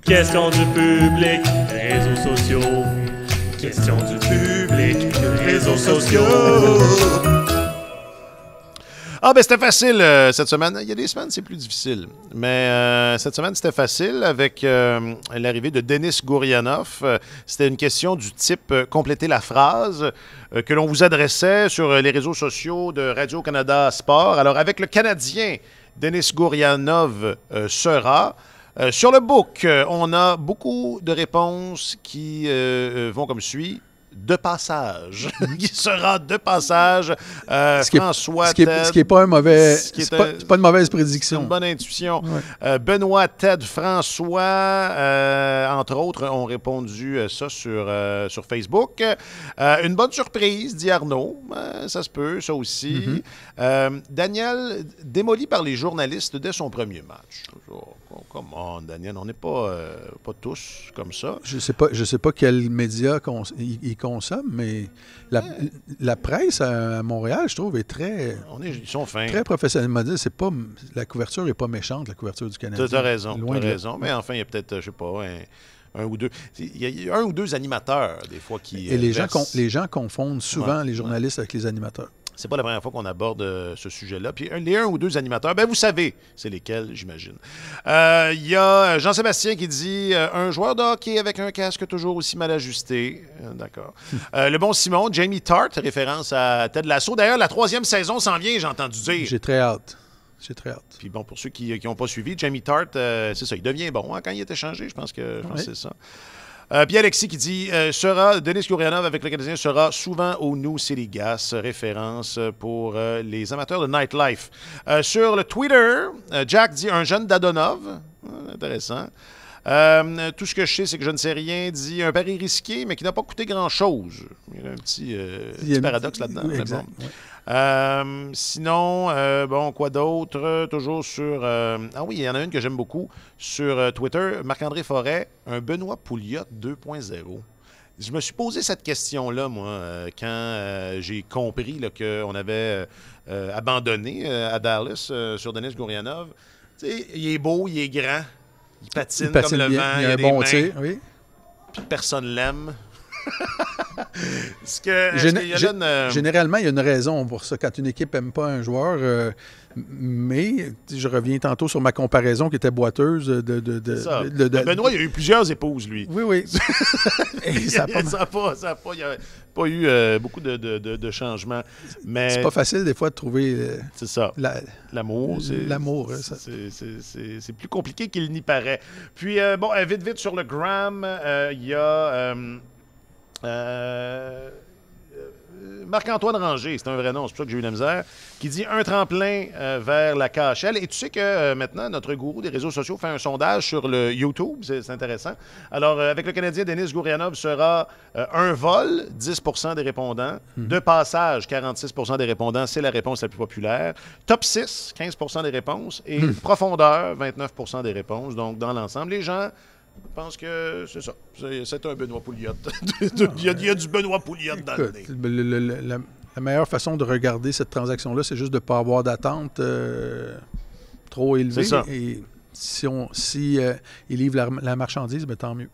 Question du public, réseaux sociaux. Question du public, réseaux sociaux. Ah, ben c'était facile cette semaine. Il y a des semaines, c'est plus difficile. Mais cette semaine, c'était facile avec l'arrivée de Denis Gourianov. C'était une question du type compléter la phrase que l'on vous adressait sur les réseaux sociaux de Radio-Canada Sport. Alors, avec le Canadien, Denis Gourianov sera. Sur le book, on a beaucoup de réponses qui vont comme suit. De passage. Qui sera de passage. François Ted. Ce qui n'est pas un mauvais. C'est pas une mauvaise prédiction. Une bonne intuition. Ouais. Benoît, Ted, François, entre autres, ont répondu ça sur Facebook. Une bonne surprise, dit Arnaud. Ça se peut, ça aussi. Daniel, démoli par les journalistes dès son premier match. Oh, come on, Daniel, on n'est pas tous comme ça. Je sais pas quels médias ils consomment, mais la presse à Montréal, je trouve, est très... Ils sont fins. Très professionnelle. La couverture n'est pas méchante, la couverture du Canadien. Tu as raison, raison. Mais enfin, il y a peut-être, je sais pas, un ou deux. Il y a un ou deux animateurs, des fois, qui... Et les gens confondent souvent les journalistes avec les animateurs. C'est pas la première fois qu'on aborde ce sujet-là. Puis les un ou deux animateurs, vous savez, c'est lesquels, j'imagine. Il y a Jean-Sébastien qui dit un joueur de hockey avec un casque toujours aussi mal ajusté. D'accord. Le bon Simon, Jamie Tart, référence à Ted Lasso. D'ailleurs, la 3e saison s'en vient, j'ai entendu dire. J'ai très hâte. Puis bon, pour ceux qui n'ont pas suivi, Jamie Tart, c'est ça, il devient bon quand il est échangé, je pense que c'est ça. Puis Alexis qui dit Denis Gourianov avec le Canadien sera souvent au New City Gas, référence pour les amateurs de nightlife. Sur le Twitter, Jack dit un jeune Dadonov. Intéressant. Tout ce que je sais, c'est que je ne sais rien, dit un pari risqué, mais qui n'a pas coûté grand-chose. Il y a un petit paradoxe là-dedans. Exact. Bon. Sinon, quoi d'autre? Toujours sur... Ah oui, il y en a une que j'aime beaucoup. Sur Twitter, Marc-André Forêt, un Benoît Pouliot 2.0. Je me suis posé cette question-là, moi, quand j'ai compris qu'on avait abandonné à Dallas sur Denis Gourianov. Tu sais, il est beau, il est grand, il patine comme le vent, il a un bon tir, oui. Puis personne l'aime. Généralement, il y a une raison pour ça. Quand une équipe n'aime pas un joueur, mais je reviens tantôt sur ma comparaison qui était boiteuse. Benoît, il a eu plusieurs épouses, lui. Oui. Il n'y a pas eu beaucoup de changements. Mais c'est pas facile, des fois, de trouver c'est ça. L'amour. L'amour, c'est plus compliqué qu'il n'y paraît. Puis, vite, sur le Gram, il y a... Marc-Antoine Ranger, c'est un vrai nom, c'est pour ça que j'ai eu la misère, qui dit un tremplin vers la KHL. Et tu sais que maintenant, notre gourou des réseaux sociaux fait un sondage sur le YouTube, c'est intéressant. Alors, avec le Canadien, Denis Gourianov sera un vol, 10% des répondants. De passage, 46% des répondants, c'est la réponse la plus populaire. Top 6, 15% des réponses. Et profondeur, 29% des réponses. Donc, dans l'ensemble, les gens... Je pense que c'est ça. C'est un Benoît Pouliot. Il y a du Benoît Pouliot dans le nez. La meilleure façon de regarder cette transaction-là, c'est juste de ne pas avoir d'attente trop élevée. C'est ça. Et si il livre la marchandise, tant mieux.